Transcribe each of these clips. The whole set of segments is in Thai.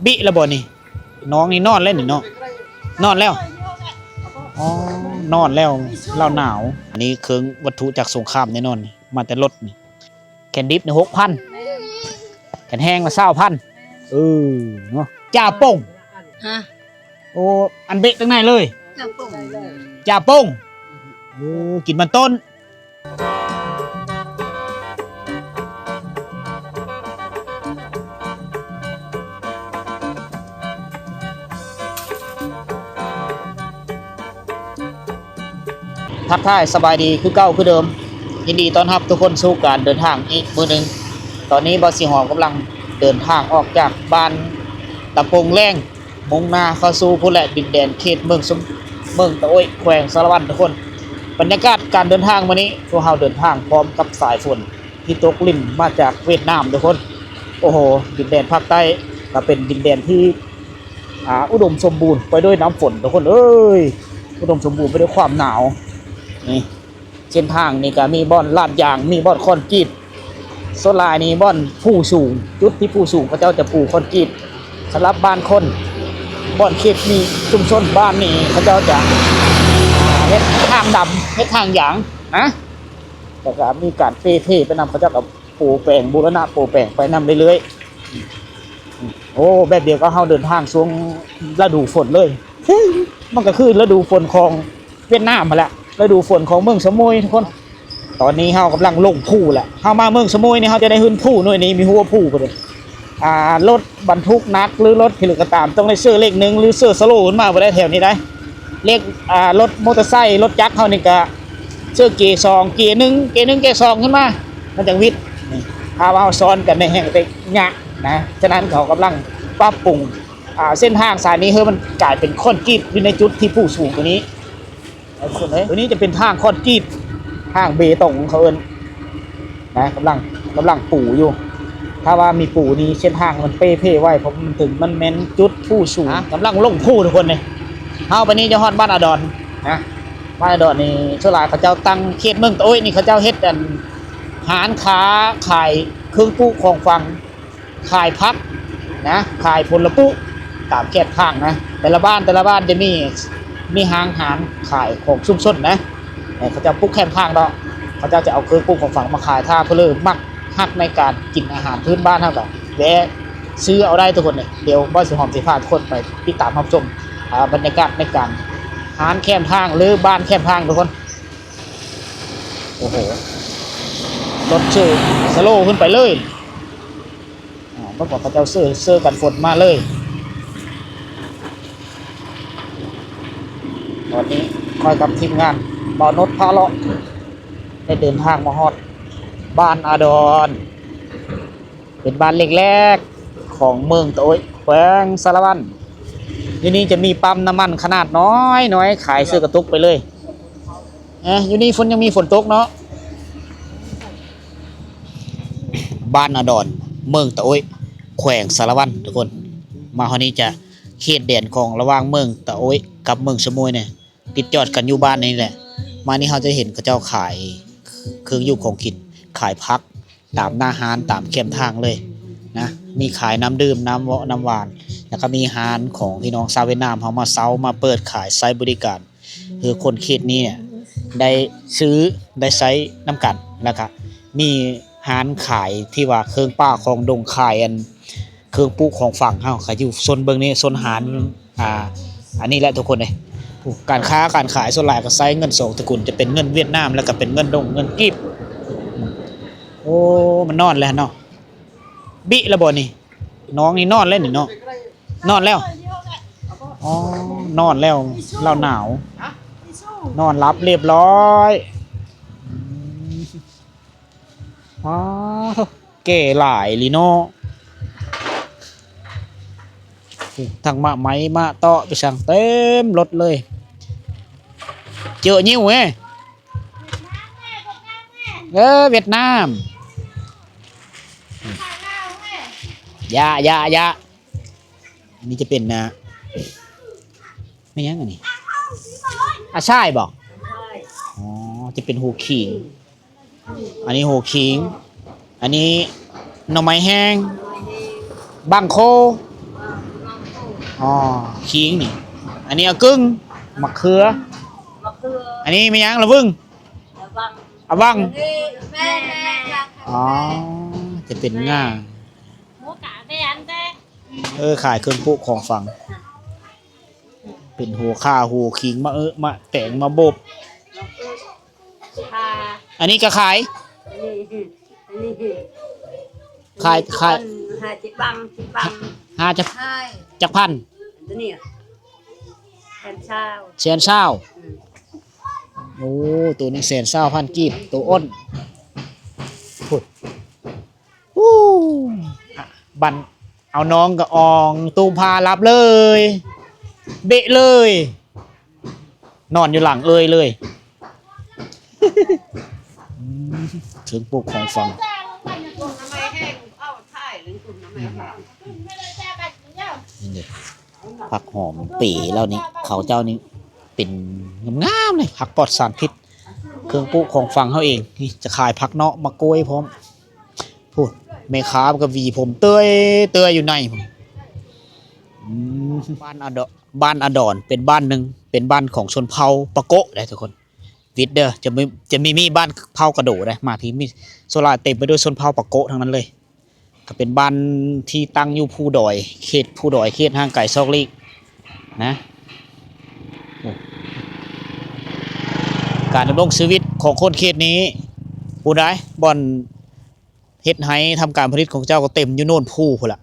บิระบ่นี่น้องนี่นอนเล่นนี่เนาะนอนแล้วอ๋อนอนแล้วเราหนาวอันนี้เครื่องวัตถุจากสงครามแน่นอนมาแต่รถนี่แคนดิฟนี่6,000แคนแห้งมา20,000เนาะจ่าป่งฮะโอ้อันเบะตั้งไหนเลยกระปุกจ่าป่งกินมันต้นทักทายสบายดีคือเก่าคือเดิมยินดีต้อนรับทุกคนสู่การเดินทางอีกมื้อนึงตอนนี้บอสสีหอมกำลังเดินทางออกจากบ้านตะปงแรงมุ่งหน้าเข้าสู่ผู้แหละดินแดนเขตเมืองตะโอ้ยแขวงสารวัตรทุกคนบรรยากาศการเดินทางวันนี้พวกเราเดินทางพร้อมกับสายฝนที่ตกลิ่นมาจากเวียดนามทุกคนโอ้โหดินแดนภาคใต้ก็เป็นดินแดนที่อุดมสมบูรณ์ไปด้วยน้ำฝนทุกคนเอ้ยอุดมสมบูรณ์ไปด้วยความหนาวนี่เส้นทางนี่ก็มีบ่อนลาดยางมีบ่อนคอนกรีตโซลานี่บ่อนผู้สูงจุดที่ผู้สูงพระเจ้าจะปูคอนกรีตสำหรับบ้านคนบ่อนเขตนี่ชุมชนบ้านนี่พระเจ้าจะเฮ็ดทางดำเฮ็ดทางหยางนะแต่ก็มีการเทไปนำพระเจ้ากับปูแปลงบูรณะปูแปลงไปนำเรื่อยๆโอ้แบบเดียวก็เฮาเดินทางช่วงฤดูฝนเลยมันก็คือฤดูฝนของเวียดนามมาแล้วฤดูฝนของเมืองสมุยทุกคนตอนนี้เฮากำลังลงผู้แหละเฮามาเมืองสมุยนี่เฮาจะได้ขึ้นผู้หน่วยนี้มีหัวผู้ไปเลยรถบรรทุกนักหรือรถพิลึกก็ตามต้องได้เสื้อเลขหนึ่งหรือเสื้อสโลว์ขึ้นมาบ่ได้แถวนี้ได้เลขรถมอเตอร์ไซค์รถจักรเฮานี่ก็เสื้อเกสองเกหนึ่งเกสองขึ้นมามันจังวิทย์ถ้าเฮาซ้อนกันในแห่งเตยะนะฉะนั้นเขากำลังปรับปรุงเส้นทางสายนี้มันกลายเป็นคอนกรีตอยู่ในจุดที่ผู้สูงตัวนี้ตัวนี้จะเป็นทางคอนกรีตทางเบตงเขาเอิ้นนะกำลังปูอยู่ถ้าว่ามีปูนี้เส้นทางมันเพ่ไว้เพราะมันถึงมันแม่นจุดผู้สูงกำลังลงผู้ทุกคนเลยเฮาไปนี้จะฮอดบ้านอาดอนนะบ้านอาดอนนี่ชลาเขาเจ้าตั้งเขตเมืองตะโอ้ยนี่เขาเจ้าเฮ็ดกันหารค้าขายเครื่องปุของฟังขายพักนะขายผลปุตามแคบข้างนะแต่ละบ้านจะมีห้างหารขายของชุมชนนะเขาจะปุ๊กแคมข้างเนาะเขาจะเอาเครื่องปรุงของฝั่งมาขายถ้าเพื่อเลิกมักฮักในการกินอาหารพื้นบ้านเท่ากับแวะซื้อเอาได้ทุกคนเนี่ยเดี๋ยวบ้านสุหอมสีฟ้าทุกคนไปติดตามรับชมบรรยากาศในการหารแคมทางหรือบ้านแคมทางทุกคนโอ้โหรถชื่อสโลว์ขึ้นไปเลยเมื่อก่อนเขาจะเสื้อกันฝนมาเลยตอนนี้คอยกับทีมงานบ่าวนดพาเลาะได้เดินทางมาฮอดบ้านอาดอนเป็นบ้านเล็กแรกของเมืองตะโอ้ยแขวงสารวัตรที่นี่จะมีปั๊มน้ำมันขนาดน้อยขายเสื้อกระตุกไปเลยอยู่นี่ยังมีฝนตกเนาะบ้านอาดอนเมืองตะโอ้ยแขวงสารวัตรทุกคนมาคราวนี้จะเขตแดนของระหว่างเมืองตะโอ้ยกับเมืองสมุยเนี่ยติดจอดกันอยู่บ้านนี้แหละมานี่เขาจะเห็นเขาเจ้าขายเครื่องอยู่ของกินขายพักตามหน้าห้านตามเข้มทางเลยนะมีขายน้ำดื่มน้ำหวานแล้วก็มีห้านของพี่น้องชาวเวียดนามเขามาเซามาเปิดขายไซบริการคือคนเขตนี้เนี่ยได้ซื้อได้ไซน้ำกันแล้วก็มีห้านขายที่ว่าเครื่องป้าของดงขายเครื่องปลูกของฝั่งเขาขายอยู่โซนเบื้องนี้โซนห้านอันนี้แหละทุกคนเลยการค้าการขายส่วนหลายก็ใช้เงิน2ตระกูลจะเป็นเงินเวียดนามแล้วก็เป็นเงินดงเงินกีบโอ้มันนอนแล้วเนาะบิระบ่นี่น้องนี่นอนเล่นนี่เนาะนอนแล้วอ๋อนอนแล้วเราหนาวนอนรับเรียบร้อยอ๋อเก๋หลายลีโน่ทางมาไม้มาเตาะไปสั่งเต็มรถเลยเจอนิ้วไงเวียดนามยานี่จะเป็นนะไม่ยังไงนี่ใช่บอกอ๋อจะเป็นหูขิงอันนี้หูขิงอันนี้หน่อไม้แห้งบังโค อ๋อขิงนี่อันนี้เอากึ่งมะเขืออันนี้ไม่ยังละบึ้งอะบังอ๋อจะเป็นง่าขายเครื่องปลูกของฝังเป็นหัวข่าหัวขิงมะแต่งมาบบอันนี้ก็ขายหาจักพันแสนเศร้าโอ้ตัวนี้แสนเศร้าพันกีบตัวอ้นพุดบันเอาน้องกับอองตูมพารับเลยเบะเลยนอนอยู่หลังเลยถึงปลูกของฟังผักหอมปีแล้วนี่เขาเจ้านี่เป็นงามๆเลยผักปลอดสารพิษเครื่องปลูกของฟังเขาเองนี่จะขายผักเนาะมะกล้วยพร้อมพูดแม่ค้ากับวีผมเตยอยู่ในบ้านอดอนเป็นบ้านหนึ่งเป็นบ้านของชนเผ่าปะโกะได้ทุกคนวิดเดอร์จะมีบ้านเผ่ากระโดดได้มาพี่มีโซลาเต็มไปด้วยชนเผ่าปะโกะทั้งนั้นเลยก็เป็นบ้านที่ตั้งอยู่ภูดอยเขตภูดอยเขตห่างไกลซอกลีกนะการดำรงชีวิตของคนเขตนี้ผู้ใดบ่อนเฮ็ดให้ทำการผลิตของเจ้าก็เต็มอยู่โน่นภูพุ่นล่ะ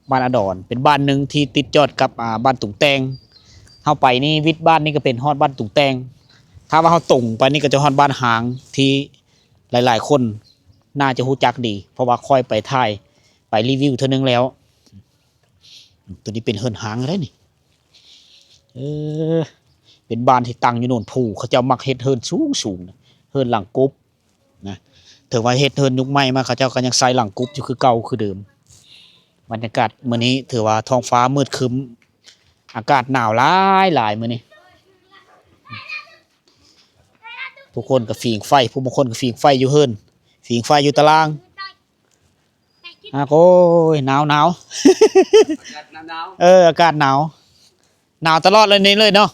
บ้านอดอนเป็นบ้านหนึ่งที่ติดจอดกับบ้านตุงแตงเข้าไปนี่วิทย์บ้านนี่ก็เป็นฮอดบ้านตุงแตงถ้าว่าเขาตรงไปนี่ก็จะฮอดบ้านหางที่หลายๆคนน่าจะรู้จักดีเพราะว่าค่อยไปถ่ายไปรีวิวเท่านึงแล้วตัวนี้เป็นเฮิรนหางเลยนี่เป็นบ้านที่ตั้งอยู่โน่นภูเขาจะมักเฮ็ดเฮิรนสูงเฮิรนหลังกุ๊บนะถือว่าเฮ็ดเฮิรนยุคใหม่มาเขาเจ้าก็ยังใส่หลังกุ๊บอยู่คือเก่าคือเดิมบรรยากาศมื้อนี้ถือว่าท้องฟ้ามืดครึ้มอากาศหนาวหลายมื้อนี้ทุกคนก็ฝีงไฟผู้บางคนก็ฝีงไฟอยู่เฮิรนฝีงไฟอยู่ตารางโอ้ยหนาวอากาศหนาวตลอดเลยนี่เลยเนาะ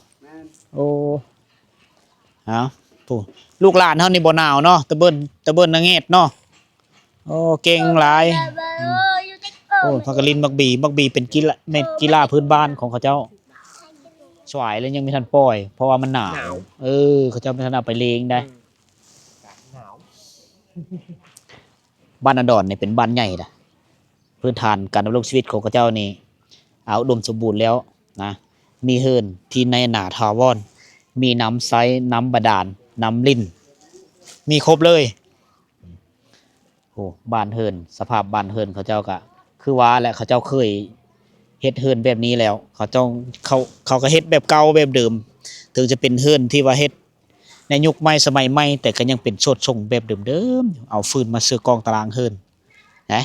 โอ้เอาผู้ลูกหลานเฮานี่บ่หนาวเนาะตะเบิ้นนางเง็ดเนาะโอ้เก่งหลายโอ้พักกะลินบักบีเป็นกีฬาพื้นบ้านของเขาเจ้าสวายแล้วยังไม่ทันปล่อยเพราะว่ามันหนาวเขาเจ้าไม่ทันเอาไปเลงได้บ้านอดอนเนี่ยเป็นบ้านใหญ่นะพื้นฐานการดำรงชีวิตของเขาเจ้านี่อุดมสมบูรณ์แล้วนะมีเฮิรนที่ในหนาทาวอนมีน้ำใสน้ำบาดาลน้ำลิ่นมีครบเลยโอ้บ้านเฮิรนสภาพบ้านเฮิรนเขาเจ้าก็คือว่าแหละเขาเจ้าเคยเฮ็ดเฮิรนแบบนี้แล้วเขาก็เฮ็ดแบบเก่าแบบเดิมถึงจะเป็นเฮิรนที่ว่าเฮ็ดในยุคใหม่สมัยใหม่แต่ก็ยังเป็นโสดทรงแบบเดิมเอาฟืนมาเสือกองตารางเฮิรนนะ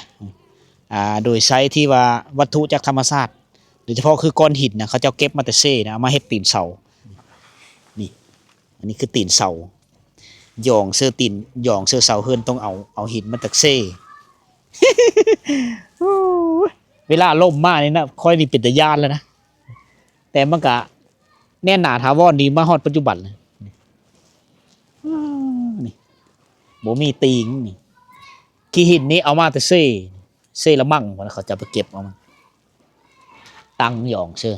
โดยใช้ที่ว่าวัตถุจากธรรมชาติโดยเฉพาะคือก้อนหินนะเขาเจ้าเก็บมาแต่เซ่นะเอามาเฮ็ดตีนเสานี่อันนี้คือตีนเสาหย่องเสื้อตีนหย่องเสื้อเสาเฮิรนต้องเอาหินมาจากเซ่เวลาล่มมากนี่นะค่อยนี่เป็นตะยานแล้วนะแต่มันก็แน่นหนาถาวรดีมาฮอดปัจจุบันเลยนี่บ่มีตีงนี่ขี้หินนี้เอามาแต่เซ่ละมั่งเขาจะไปเก็บเอามาตั้งหย่องเสื้อ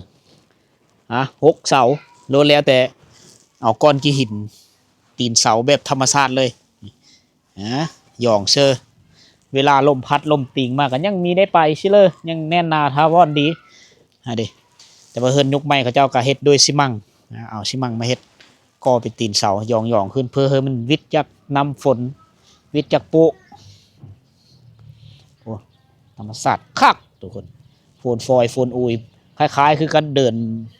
6 เสาโลแล้วแต่เอาก้อนขี้หินตีนเสาแบบธรรมชาติเลยหย่องเสื้อเวลาลมพัดลมติงมากกันยังมีได้ไปชิเลยยังแน่นหนาทาวอนดีดิแต่ว่าเฮิรนยุคใหม่เขาเจ้าก็เฮ็ดด้วยซิมังเอาซิมังมาเฮ็ดก่อเป็นตีนเสาหย่องขึ้นเพื่อให้มันวิทย์จากน้ำฝนวิทย์จากโป๊ะโอ้ธรรมศาสตร์คักทุกคนโฟนฟอยโฟนอุยคล้ายๆคือการเดิน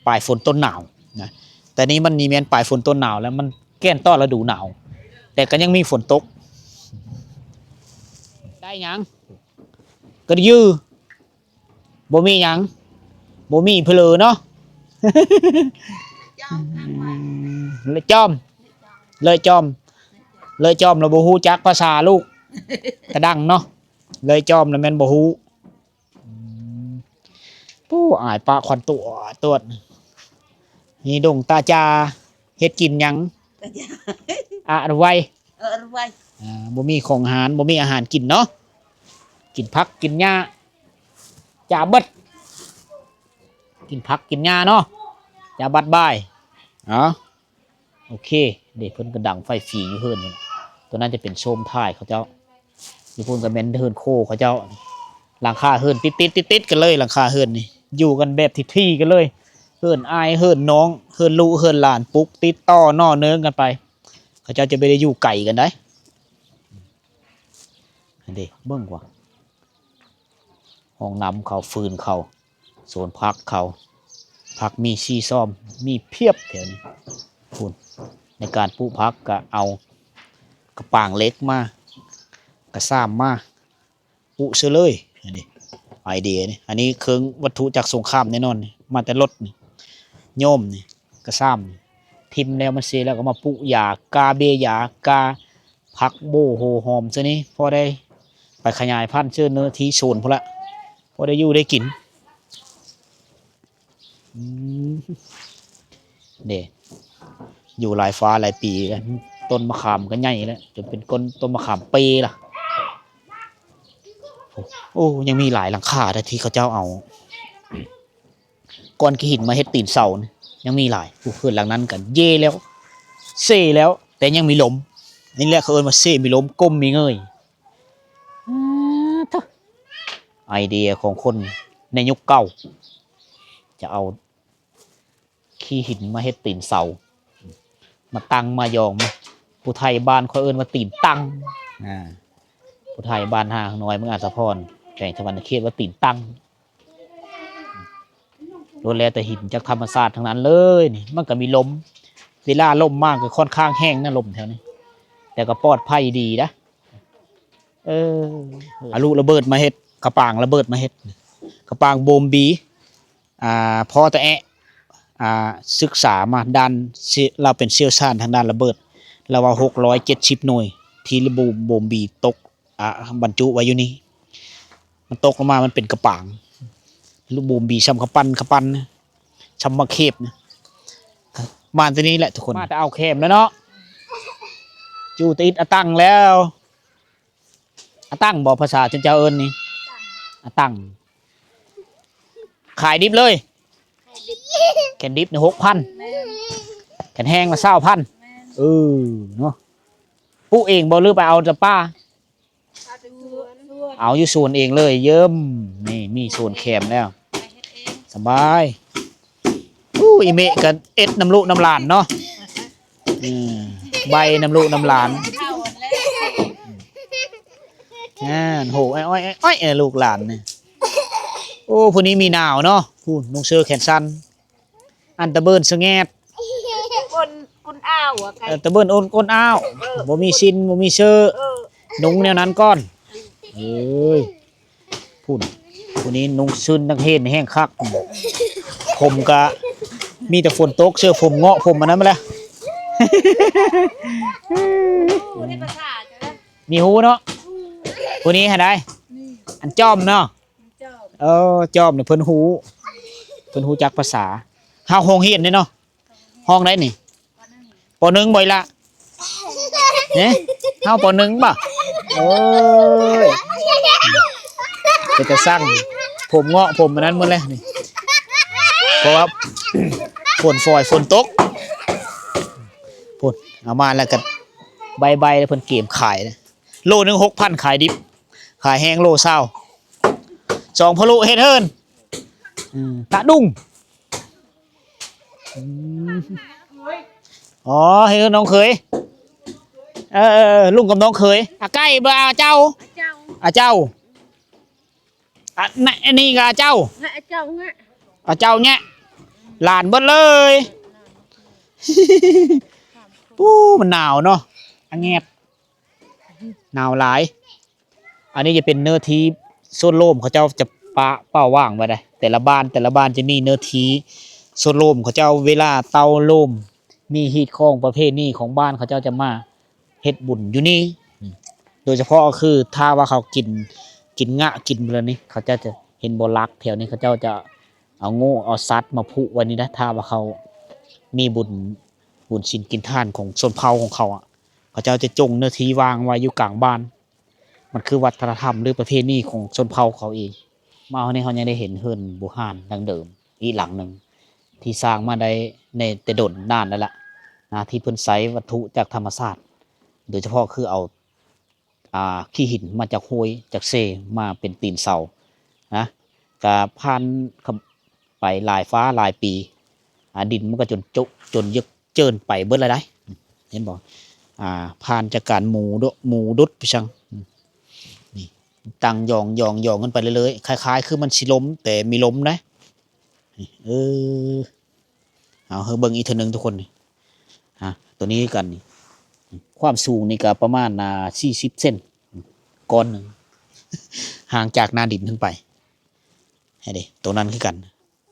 ปลายฝนต้นหนาวนะแต่นี้มันมีแม้นปลายฝนต้นหนาวแล้วมันแก้นต้อนฤดูหนาวแต่ก็ยังมีฝนตกได้ยังก็ยื้อบ่มียังบ่มีเพลือเนาะเลยจอมเราบ่ฮู้จักภาษาลูกกระดังเนาะเลยจอมแล้วแม่นบ่ฮู้ ผู้อายปลาควันตัวนี่ดงตาจาเฮ็ดกินหยังอะไรไว้บ่มีของอาหารบ่มีอาหารกินเนาะกินผักกินหญ้าจ่าเบิดกินผักกินหญ้าเนาะจ่าบัดบายโอเคเด็กเพิ่นก็ดังไฟฝีอยู่เพิ่นตัวนั้นจะเป็นโชมท้ายเขาเจ้าอยู่เพิ่นก็แม่นเฮินโคเขาเจ้าหลังคาเฮินติดกันเลยหลังคาเฮินนี่อยู่กันแบบที่กันเลยเฮินอายเฮินน้องเฮินลูกเฮินหลานปุ๊กติดต่อน่อเนิ้งกันไปเขาเจ้าจะไม่ได้อยู่ไกลกันได้อันนี้เบิ่งกว่าห้องน้ำเขาฟืนเขาโซนพักเขาพักมีชีซ้อมมีเพียบแถวนี้คุณในการปลูกพักก็เอากระปางเล็กมากระซ้ำมาปลูกเสือเลยอันนี้ไอเดียนี่อันนี้เครื่องวัตถุจากสงครามแน่นอนมาแต่รถนี่โยมนี่กระซ้ำทิมแล้วมันเสียแล้วก็มาปลูกยากาเบยากาพักโบโหหอมซะนี่พอได้ไปขยายพันธุ์เชื่อเนื้อที่โซนพอละพอได้อยู่ได้กินเด้อยู่หลายฟ้าหลายปีแล้วต้นมะขามก็ใหญ่แล้วจนเป็นต้นมะขามปีล่ะโอ้ยังมีหลายหลังคาที่เขาเจ้าเอาก้อนหินมาเฮ็ดตีนเสายังมีหลายเพื่อนหลังนั้นกันเย่แล้วเซ่แล้วแต่ยังมีลมนี่แหละเขาเอิ้นว่าเซ่มีลมก้มมีเงยไอเดียของคนในยุคเก่าจะเอาขี้หินมาเฮ็ดตีนเสามาตั้งมายองผู้ไทยบ้านเขาเอิ้นว่าตีนตั้งผู้ไทยบ้านห่างน้อยเมืองอาสาพรแข่งชาวบ้านเขตว่าตีนตั้งโดนแล้วแต่หินจากธรรมชาติทั้งนั้นเลยนี่มันก็มีลมเวลาลมมากก็ค่อนข้างแห้งนะลมแถวนี้แต่ก็ปลอดภัยดีนะอาลูระเบิดมาเฮ็ดกระปางระเบิดมาเฮ็ดกระปางโบมบีพอแต่ศึกษามาด้านเราเป็นเชี่ยวชาญทางด้านระเบิดเราว่า670หน่วยที่ระบุโบมบีตกบรรจุไว้อยู่นี่มันตกลงมามันเป็นกระปางลูกโบมบีช้ำขปั้นช้ำมาเข็บนะมาตัวนี้แหละทุกคนมาจะเอาเข็มแล้วเนาะจูติดตั้งแล้วตั้งบอกภาษาจนเจ้าเอิญนี่ตั้งขายดิบเลยแกนดิบเนี่ย6,000แกนแห้งมา20,000เนาะปลูกเองบ่หรือไปเอาจากป้าเอาอยู่ส่วนเองเลยเยิ้มนี่มีส่วนแคมแล้วสบายอีเมะกันเอ็ดน้ำลูกน้ำหลานเนาะใบน้ำลูกน้ำหลานโหอ้อยลูกหลานเนี่ยโอ้พวกนี้มีหนาวเนาะพูดนุ่งเสื้อแขนสั้นอันตะเบินสงแงดก้นอ้าวตะเบินก้นอ้าวบ่มีชินบ่มีเสื้อนุ่งแนวนั้นก้อนพูดพวกนี้นุ่งซึนนักเห็นแห้งคักผมกะมีแต่ฝนตกเสื้อผมเงาะผมมันนั้นมาแล้วมีหูเนาะพวกนี้เห็นได้อันจอมเนาะจอมเนี่ยเพิ่นหูจักภาษาห้าห้องเฮียนเนี่ยเนาะห้องไหนนี่ป.1บ่อยละเนี่ยห้าป.1ป่ะจะสร้างผมเงาะผมมันนั้นหมดเลยนี่เพราะว่าฝนตกฝนเอามาแล้วกันใบแล้วเพิ่นเก็บขายนะโลนึง6,000ขายดิบขายแห้งโล20 2พะโล้เฮ็ดเฮินตะดุ้งเฮ็ดน้องเคยลุงกับน้องเคยใกล้บ่เจ้าเจ้านี่ก็เจ้าเนี่ยหลานเบิดเลยปู้มันหนาวเนาะแงบหนาวหลายอันนี้จะเป็นเนื้อที่โซนโล่มเขาเจ้าจะเป้าว่างไว้ได้แต่ละบ้านจะมีเนื้อที่โซนโล่มเขาเจ้าเวลาเตาโล่มมีฮีทของประเภทนี้ของบ้านเขาเจ้าจะมาเฮ็ดบุญอยู่นี่โดยเฉพาะก็คือถ้าว่าเขากินงะกินอะไรนี่เขาจะเห็นโบลักแถวนี้เขาเจ้าจะ เอาโง่เอาซัดมาพุวันนี้นะถ้าว่าเขามีบุญศีลกินทานของชนเผ่าของเขาอ่ะเขาเจ้าจะจงเนื้อที่วางไว้อยู่กลางบ้านมันคือวัฒนธรรมหรือประเพณีของชนเผ่าเขาเองมาวันนี้เขายังได้เห็นเฮือนโบราณดังเดิมอีกหลังหนึ่งที่สร้างมาได้ในแต่ดนนานแล้วล่ะนะที่เพิ่นใช้วัตถุจากธรรมชาติโดยเฉพาะคือเอาขี้หินมาจากห้วยจากเซมาเป็นตีนเสานะกะผ่านไปหลายฟ้าหลายปีดินมันก็จนยึกเจินไปเบิดเลยได้เห็นบอกผ่านจากการหมูดุดไปชังนี่ตั้งยองกันไปเรื่อยๆคล้ายๆคือมันสิล้มแต่มีล้มนะเอาเบิ่งอีกทีหนึ่งทุกคนนี่ตัวนี้กันนี่ความสูงนี่ก็ประมาณ40 เซนก้อนหนึ่งห่างจากหน้าดินขึ้นไปให้ดิตรงนั้นคือกัน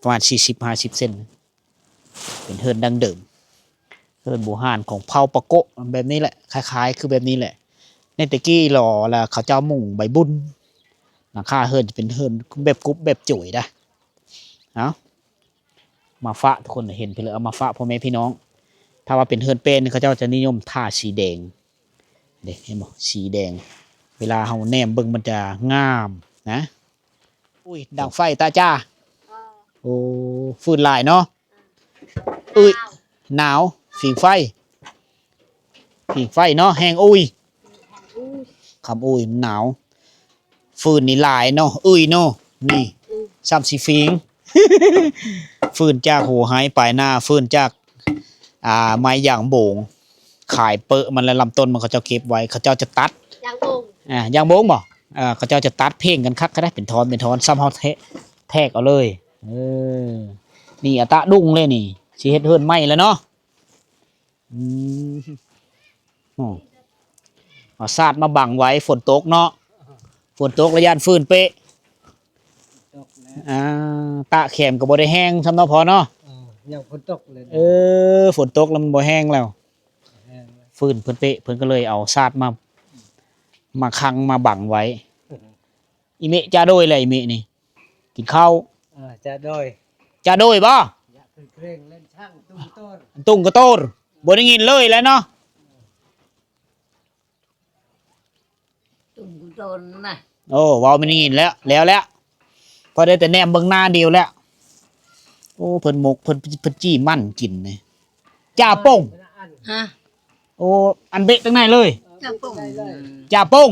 ประมาณ40-50 เซนเป็นเฮิร์นดังเดิมเฮิร์นบูฮานของเผ่าปะโกะแบบนี้แหละคล้ายๆคือแบบนี้แหละในตะกี้หล่อแล้วเขาเจ้ามุ่งใบบุญหลังคาเฮิร์นจะเป็นเฮิร์นแบบกุ๊บแบบจุ๋ยนะเอามาฝะทุกคนเห็นไปเลยเอามาฝะพ่อแม่พี่น้องถ้าว่าเป็นเฮิร์นเป็นเขาเจ้าจะนิยมทาสีแดงเด็กเห็นบอกสีแดงเวลาเฮาแนมเบิ่งมันจะงามนะอุ้ยดังไฟตาจ้าโอ้ฟืนลายเนาะหนาวผิงไฟเนาะแห้งอุ้ยคำอุ้ยหนาวฟืนนี่ลายเนาะเนาะนี่ซ้ำสีฟิง ฟืนจากหัวหายปลายหน้าฟืนจากไม้อย่างโบงขายเปอะมันแล้วลำต้นมันเขาเจ้าเก็บไว้เขาเจ้าจะตัดยางโบงบ่เขาเจ้าจะตัดเพ่งกันคักก็ได้เป็นทอนซ้ำเฮาแทกเอาเลยนี่ตะดุ้งเลยนี่สิเฮ็ดเฮือนไหม้แล้วเนาะเอาซาดมาบังไว้ฝนตกเนาะฝนตกระยานฟืนเป๊ะตะแขมก็บ่ได้แห้งซ้ำเนาะพอเนาะยังฝนตกเลยฝนตกแล้วมันบ่แห้งแล้วฟืนเพิ่นเป๊ะเพิ่นก็เลยเอาซาดมาคังมาบังไว้อีเมะจะโดยอะไรอีเมะนี่กินข้าวจะโดยบ่เคร่งเล่นช่างตุ้งกระโตนบ่ได้ยินเลยแล้วเนาะตุ้งกระโตนนะโอ้ว้าวไม่ได้ยินแล้วพอได้แต่แนมเบิ่งหน้าเดียวแล้วโอ้เพิ่นหมกเพิ่นจี้มั่นกินนี่จ่าป่งฮะโอ้อันเบะตั้งไหนเลยจ่าป่ง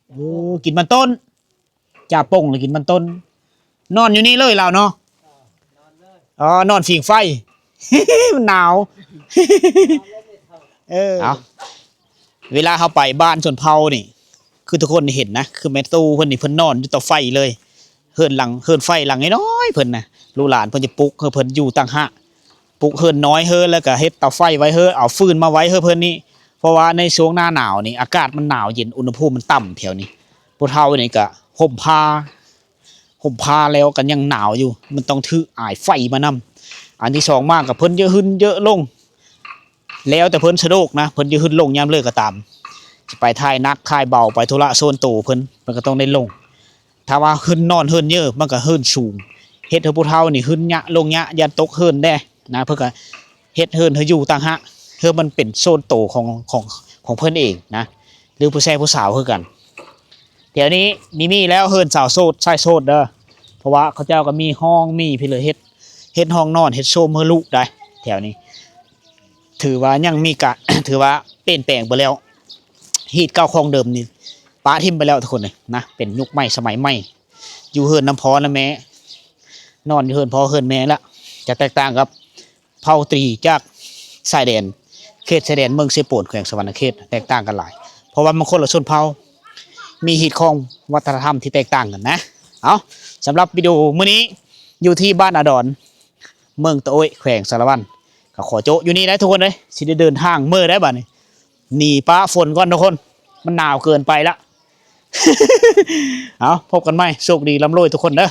โอ้กินมันต้นจ่าป่งเลยกินมันต้นนอนอยู่นี่เลยเราเนาะนอนผิงไฟ มันหนาวเอาเวลาเขาไปบ้านชนเผ่านี่คือทุกคนเห็นนะคือแม่ตู้เพิ่นนี่เพิ่นนอนอยู่ต่อไฟเลยเฮือนไฟหลังน้อยๆเพิ่นนะลูกหลานเพิ่นจะปลุกเพิ่นอยู่ต่างหากปลุกเฮือนน้อยแล้วก็เฮ็ดเตาไฟไว้เอาฟืนมาไว้เพิ่นนี่เพราะว่าในช่วงหน้าหนาวนี่อากาศมันหนาวเย็นอุณหภูมิมันต่ำแถวนี้ผู้เฒ่านี่ก็ห่มผ้าแล้วกันยังหนาวอยู่มันต้องถืออ้ายไฟมานำอันที่สองมากกับเพิ่นเยอะลงแล้วแต่เพิ่นสะดวกนะเพิ่นจะขึ้นลงยามเลิกก็ตามสิไปถ่ายนักถ่ายเบาไปธุระโซนโตเพิ่นก็ต้องได้ลงถ้าว่าขึ้นนอนเฮินเยอะมันก็เฮินสูงเฮ็ดให้ผู้เฒ่านี่ขึ้นยะลงยะยันตกเฮินได้นะเพิ่นก็เฮ็ดเฮินให้อยู่ต่างหากเฮือมันเป็นโซนโตของเพิ่นเองนะหรือผู้ชายผู้สาวคือกันเดี๋ยวนี้มีแล้วเฮินสาวโสดชายโสดเด้อเพราะว่าเขาเจ้าก็มีห้องมีพี่เลยเฮ็ดห้องนอนเฮ็ดโซมเฮลูกได้แถวนี้ถือว่ายังมีกะ ถือว่าเปลี่ยนแปลงไปแล้วฮีดเก่าของเดิมนี่ป้าทิมไปแล้วทุกคนเลยนะเป็นยุคใหม่สมัยใหม่อยู่เฮินน้ำพอนะแม่นอนอยู่เฮินพอเฮินแม่ละจะแตกต่างกับเผ่าตรีจากชายแดนเขตชายแดนเมืองเซโปนแขวงสวรรณเขตแตกต่างกันหลายเพราะว่ามันคนละชนเผ่ามีฮีดของวัฒนธรรมที่แตกต่างกันนะเอาสำหรับวิดีโอมื้อนี้อยู่ที่บ้านอาดอนเมืองตะโอยแขวงสารวันก็ขอโจอยู่นี่ได้ทุกคนเลยสิได้เดินทางเมื่อได้บ้านี่หนีป้าฝนก่อนทุกคนมันหนาวเกินไปละ เอาพบกันไหมโชคดีร่ำรวยทุกคนเด้อ